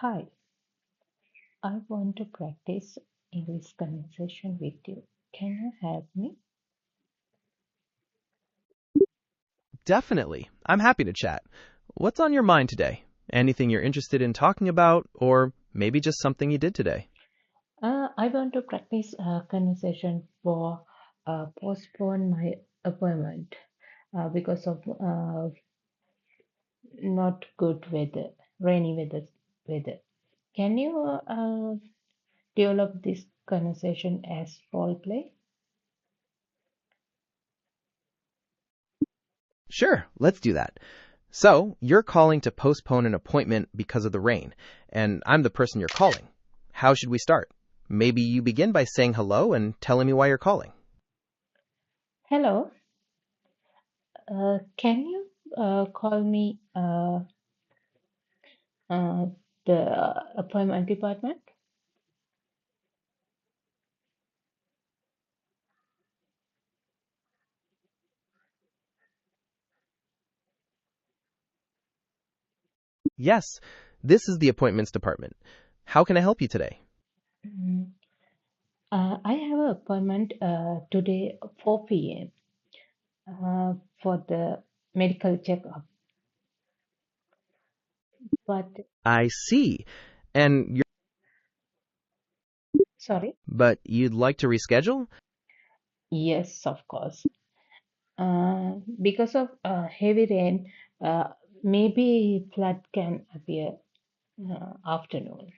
Hi, I want to practice English conversation with you. Can you help me? Definitely. I'm happy to chat. What's on your mind today? Anything you're interested in talking about, or maybe just something you did today? I want to practice conversation for postpone my appointment because of not good weather, rainy weather. Can you develop this conversation as role play? Sure, let's do that. So, you're calling to postpone an appointment because of the rain, and I'm the person you're calling. How should we start? Maybe you begin by saying hello and telling me why you're calling. Hello, can you call me uh, the appointment department? Yes, this is the appointments department. How can I help you today? Mm. I have an appointment today 4 p.m. For the medical checkup. But I see. And you're sorry, but you'd like to reschedule? yes, of course. Because of heavy rain, maybe flood can appear afternoon.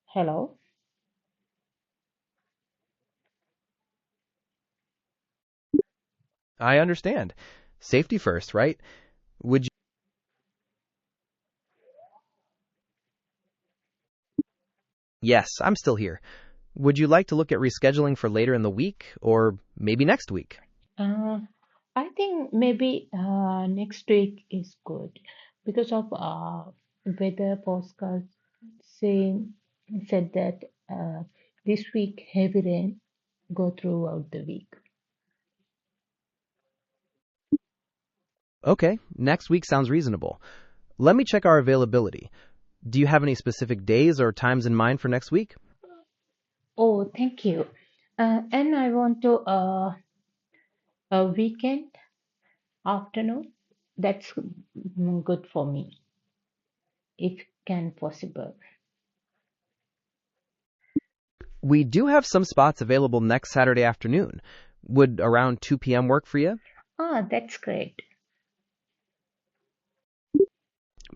Hello. I understand. Safety first, right? Would you Yes, I'm still here. Would you like to look at rescheduling for later in the week or maybe next week? Uh, I think maybe next week is good because of weather postcard saying said that this week heavy rain go throughout the week. Okay, next week sounds reasonable. Let me check our availability. Do you have any specific days or times in mind for next week? Oh, thank you. And I want to a weekend afternoon. That's good for me if can possible. We do have some spots available next Saturday afternoon. Would around 2 p.m. work for you? Ah, that's great.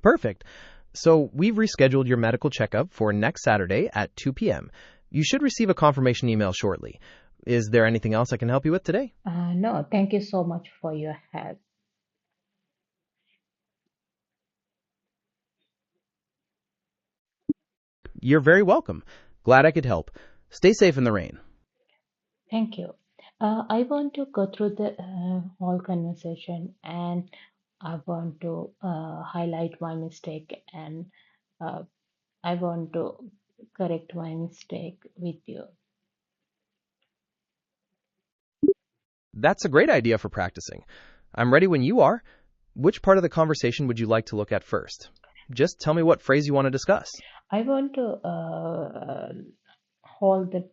Perfect. So we've rescheduled your medical checkup for next Saturday at 2 p.m. You should receive a confirmation email shortly. Is there anything else I can help you with today? No, thank you so much for your help. You're very welcome. Glad I could help. Stay safe in the rain. Thank you. I want to go through the whole conversation and I want to highlight my mistake and uh, I want to correct my mistake with you. That's a great idea for practicing. I'm ready when you are. Which part of the conversation would you like to look at first? Just tell me what phrase you want to discuss. I want to hold the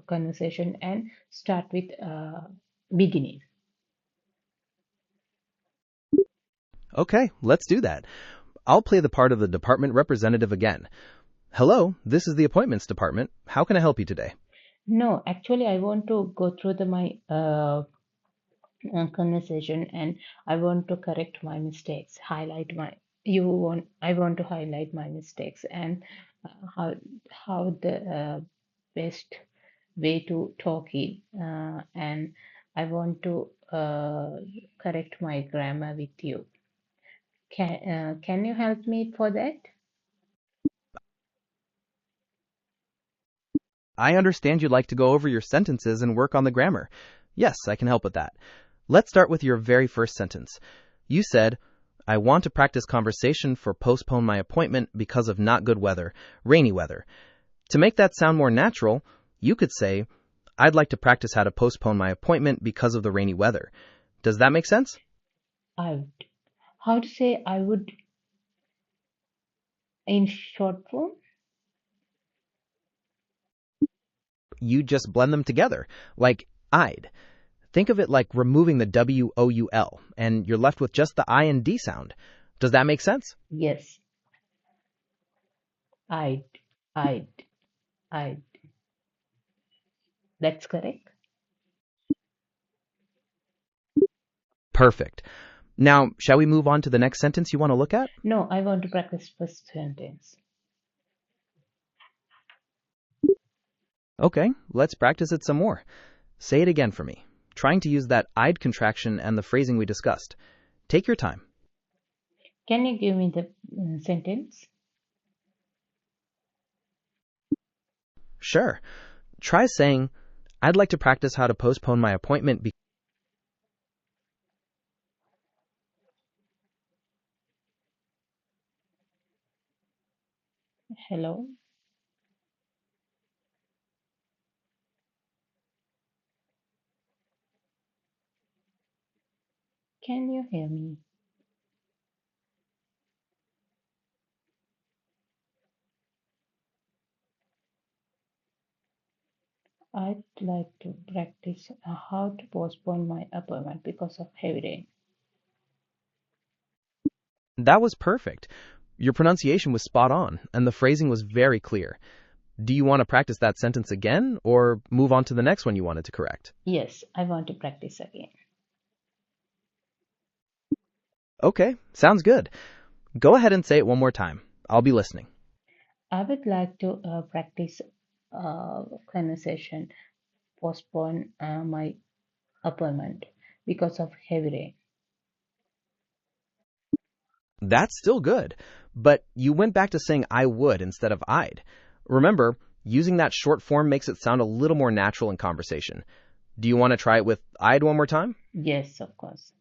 conversation and start with beginning. Okay, let's do that. I'll play the part of the department representative again. Hello, this is the appointments department. How can I help you today? No, actually, I want to go through my conversation and I want to correct my mistakes, highlight my you want I want to highlight my mistakes and how the best way to talk it and I want to correct my grammar with you. Can you help me for that? I understand you'd like to go over your sentences and work on the grammar. Yes, I can help with that. Let's start with your very first sentence. You said, I want to practice conversation for postpone my appointment because of not good weather, rainy weather. To make that sound more natural, you could say, I'd like to practice how to postpone my appointment because of the rainy weather. Does that make sense? I would. How to say I would in short form? You just blend them together, like I'd. Think of it like removing the W-O-U-L, and you're left with just the I and D sound. Does that make sense? Yes, I'd, I'd, I'd. That's correct. Perfect. Now, shall we move on to the next sentence you want to look at? No, I want to practice first sentence. Okay, let's practice it some more. Say it again for me, trying to use that I'd contraction and the phrasing we discussed. Take your time. Can you give me the sentence? Sure. Try saying, I'd like to practice how to postpone my appointment. Hello? Can you hear me? I'd like to practice how to postpone my appointment because of heavy rain. That was perfect. Your pronunciation was spot on, and the phrasing was very clear. Do you want to practice that sentence again, or move on to the next one you wanted to correct? Yes, I want to practice again. Okay, sounds good. Go ahead and say it one more time. I'll be listening. I would like to practice conversation, postpone my appointment because of heavy rain. That's still good, but you went back to saying I would instead of I'd. Remember, using that short form makes it sound a little more natural in conversation. Do you want to try it with I'd one more time? Yes, of course.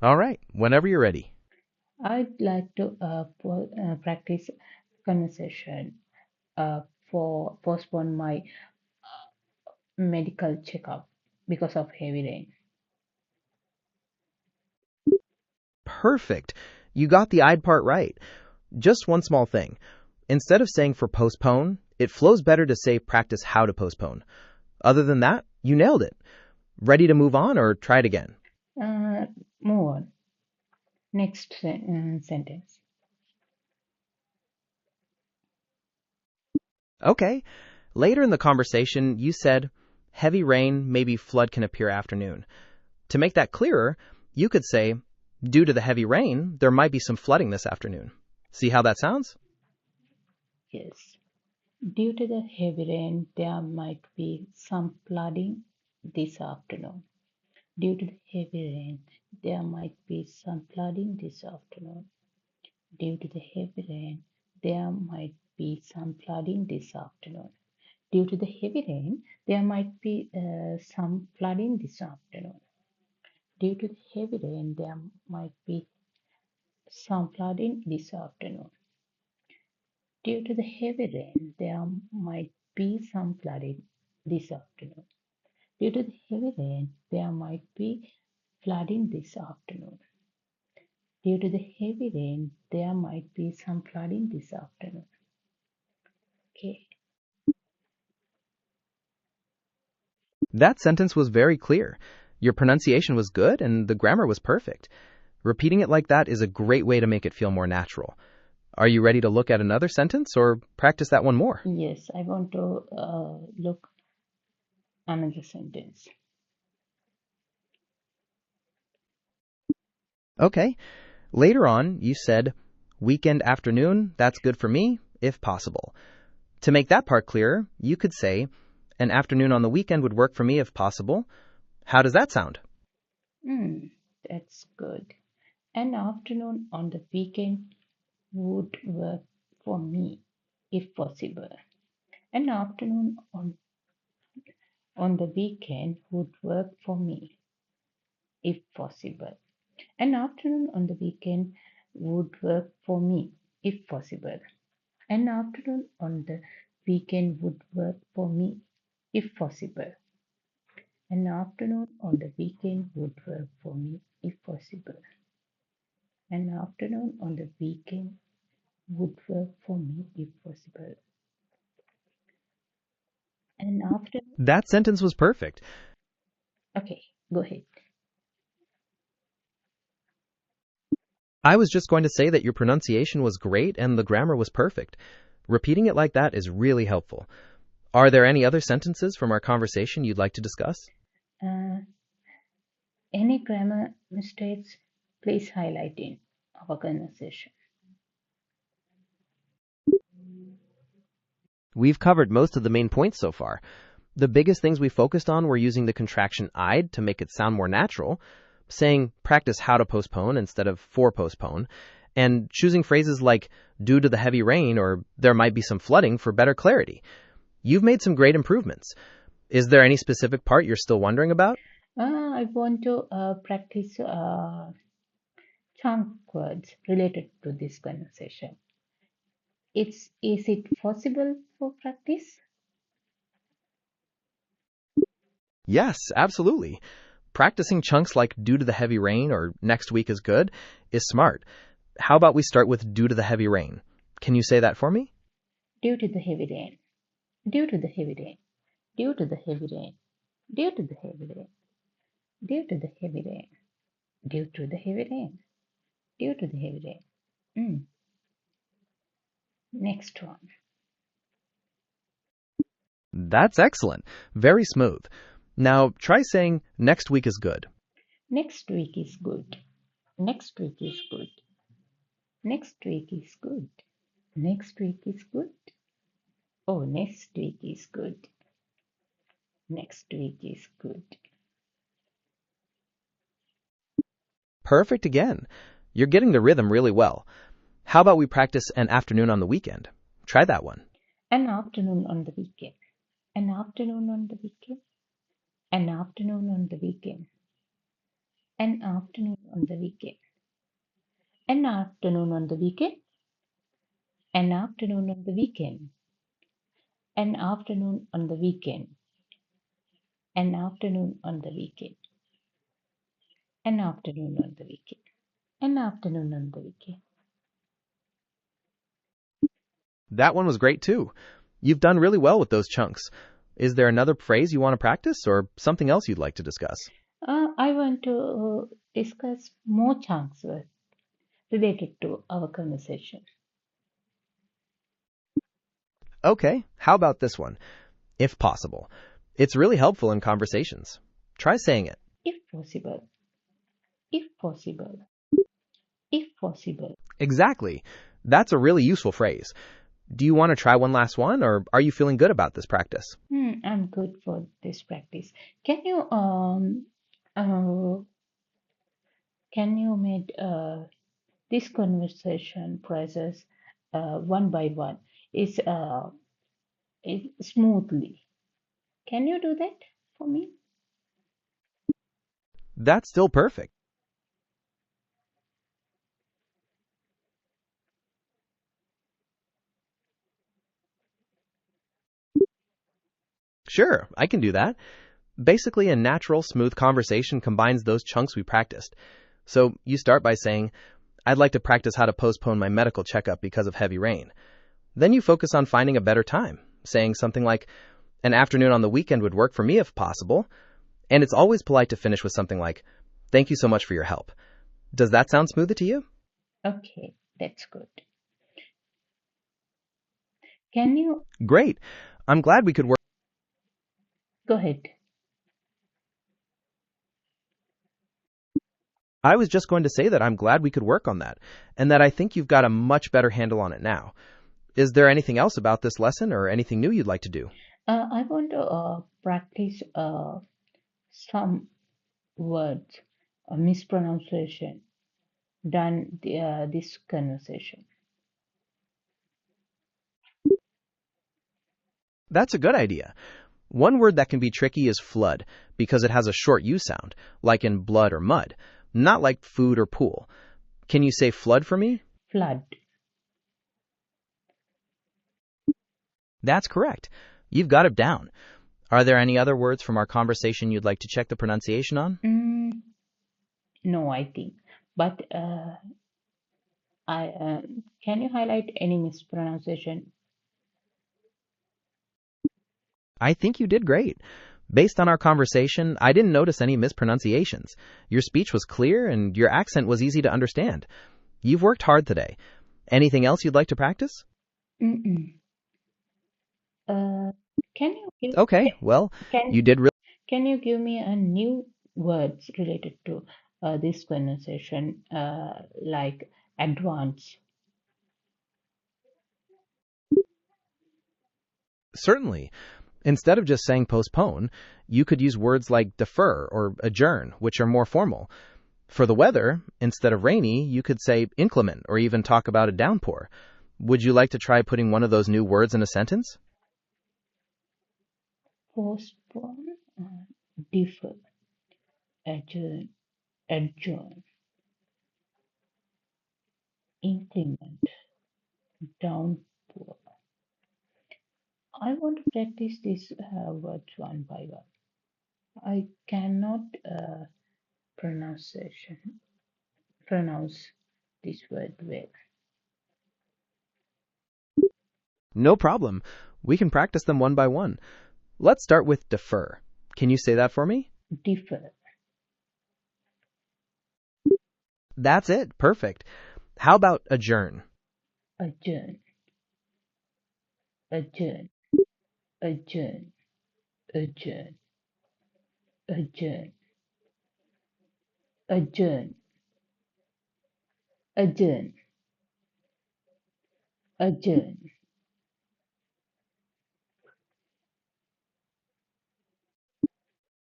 All right, whenever you're ready. I'd like to practice conversation for postpone my medical checkup because of heavy rain. Perfect. You got the I'd part right. Just one small thing. Instead of saying for postpone, it flows better to say practice how to postpone. Other than that, you nailed it. Ready to move on or try it again? Uh, Move on. Next sentence. Okay. Later in the conversation, you said, heavy rain, maybe flood can appear afternoon. To make that clearer, you could say, due to the heavy rain, there might be some flooding this afternoon. See how that sounds? Yes. Due to the heavy rain, there might be some flooding this afternoon. Due to the heavy rain, there might be some flooding this afternoon. Due to the heavy rain, there might be some flooding this afternoon. Due to the heavy rain, there might be some flooding this afternoon. Due to the heavy rain, there might be some flooding this afternoon. Due to the heavy rain, there might be some flooding this afternoon. Due to the heavy rain, there might be flooding this afternoon. Due to the heavy rain, there might be some flooding this afternoon. Okay. That sentence was very clear. Your pronunciation was good and the grammar was perfect. Repeating it like that is a great way to make it feel more natural. Are you ready to look at another sentence or practice that one more? Yes, I want to look another sentence. Okay. Later on, you said, weekend afternoon, that's good for me, if possible. To make that part clearer, you could say, an afternoon on the weekend would work for me if possible. How does that sound? That's good. An afternoon on the weekend would work for me if possible. An afternoon on the weekend would work for me if possible. An afternoon on the weekend would work for me if possible. An afternoon on the weekend would work for me, if possible. An afternoon on the weekend would work for me, if possible. An afternoon on the weekend would work for me, if possible. An afternoon. That sentence was perfect. Okay, go ahead. I was just going to say that your pronunciation was great and the grammar was perfect. Repeating it like that is really helpful. Are there any other sentences from our conversation you'd like to discuss? Uh, any grammar mistakes, please highlight in our conversation. We've covered most of the main points so far. The biggest things we focused on were using the contraction I'd to make it sound more natural, saying practice how to postpone instead of for postpone, and choosing phrases like due to the heavy rain or there might be some flooding for better clarity. You've made some great improvements. Is there any specific part you're still wondering about? I want to practice chunk words related to this conversation. Is it possible for practice? Yes, absolutely. Practicing chunks like due to the heavy rain or next week is good is smart. How about we start with due to the heavy rain? Can you say that for me? Due to the heavy rain. Due to the heavy rain. Due to the heavy rain. Due to the heavy rain. Due to the heavy rain. Due to the heavy rain. Due to the heavy rain. Next one. That's excellent. Very smooth. Now try saying next week is good. Next week is good. Next week is good. Next week is good. Next week is good. Oh, next week is good. Next week is good. Perfect again. You're getting the rhythm really well. How about we practice an afternoon on the weekend? Try that one. An afternoon on the weekend. An afternoon on the weekend. An afternoon on the weekend. An afternoon on the weekend. An afternoon on the weekend. An afternoon on the weekend. An afternoon on the weekend. An afternoon on the weekend. An afternoon on the weekend. An afternoon on the weekend. That one was great too. You've done really well with those chunks. Is there another phrase you want to practice or something else you'd like to discuss? I want to discuss more chunks related to our conversation. Okay, how about this one? If possible. It's really helpful in conversations. Try saying it. If possible. If possible. If possible. Exactly. That's a really useful phrase. Do you want to try one last one, or are you feeling good about this practice? I'm good for this practice. Can you make this conversation process one by one is smoothly? Can you do that for me? That's still perfect. Sure, I can do that. Basically, a natural, smooth conversation combines those chunks we practiced. So you start by saying, I'd like to practice how to postpone my medical checkup because of heavy rain. Then you focus on finding a better time, saying something like, an afternoon on the weekend would work for me if possible. And it's always polite to finish with something like, thank you so much for your help. Does that sound smoother to you? Okay, that's good. Can you Great. I'm glad we could work. go ahead? I was just going to say that I'm glad we could work on that, and that I think you've got a much better handle on it now. Is there anything else about this lesson or anything new you'd like to do? I want to practice some words, mispronunciation, done this conversation. That's a good idea. One word that can be tricky is flood, because it has a short U sound, like in blood or mud, not like food or pool. Can you say flood for me? Flood. That's correct. You've got it down. Are there any other words from our conversation you'd like to check the pronunciation on? No, I think. But can you highlight any mispronunciation? I think you did great. Based on our conversation, I didn't notice any mispronunciations. Your speech was clear and your accent was easy to understand. You've worked hard today. Anything else you'd like to practice? Mm-mm. Uh, can you give Okay, well, can you did really can you give me a new words related to this conversation, like advance? certainly. Instead of just saying postpone, you could use words like defer or adjourn, which are more formal. For the weather, instead of rainy, you could say inclement or even talk about a downpour. Would you like to try putting one of those new words in a sentence? Postpone, defer, adjourn, adjourn, increment, downpour. I want to practice these words one by one. I cannot pronunciation pronounce this word well. No problem. We can practice them one by one. Let's start with defer. Can you say that for me? Defer, That's it. Perfect. How about adjourn? adjourn, adjourn, adjourn, adjourn, adjourn, adjourn, adjourn, adjourn.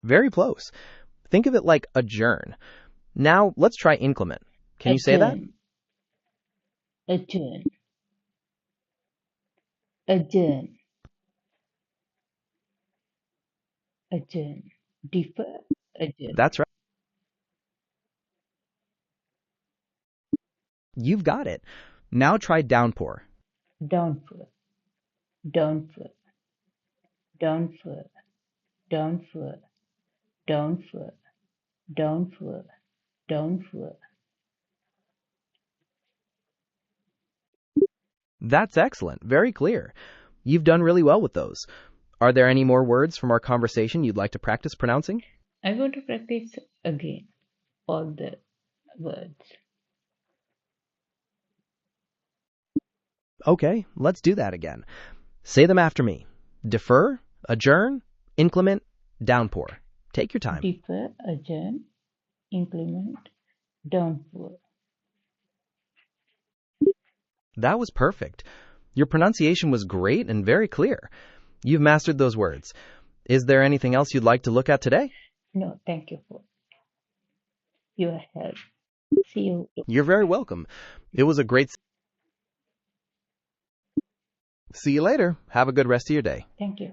Very close. Think of it like adjourn. Now let's try inclement. Can you say that? Adjourn, adjourn, adjourn, adjourn, defer, adjourn, That's right. You've got it. Now try downpour. downpour, downpour, downpour, downpour, downpour, downpour, downpour. That's excellent. Very clear. You've done really well with those. Are there any more words from our conversation you'd like to practice pronouncing? I want to practice again all the words. Okay, let's do that again. Say them after me. Defer, adjourn, inclement, downpour. Take your time. Defer, adjourn, implement, downpour. That was perfect. Your pronunciation was great and very clear. You've mastered those words. Is there anything else you'd like to look at today? No, thank you for your help. See you. You're very welcome. It was a great. See you later. Have a good rest of your day. Thank you.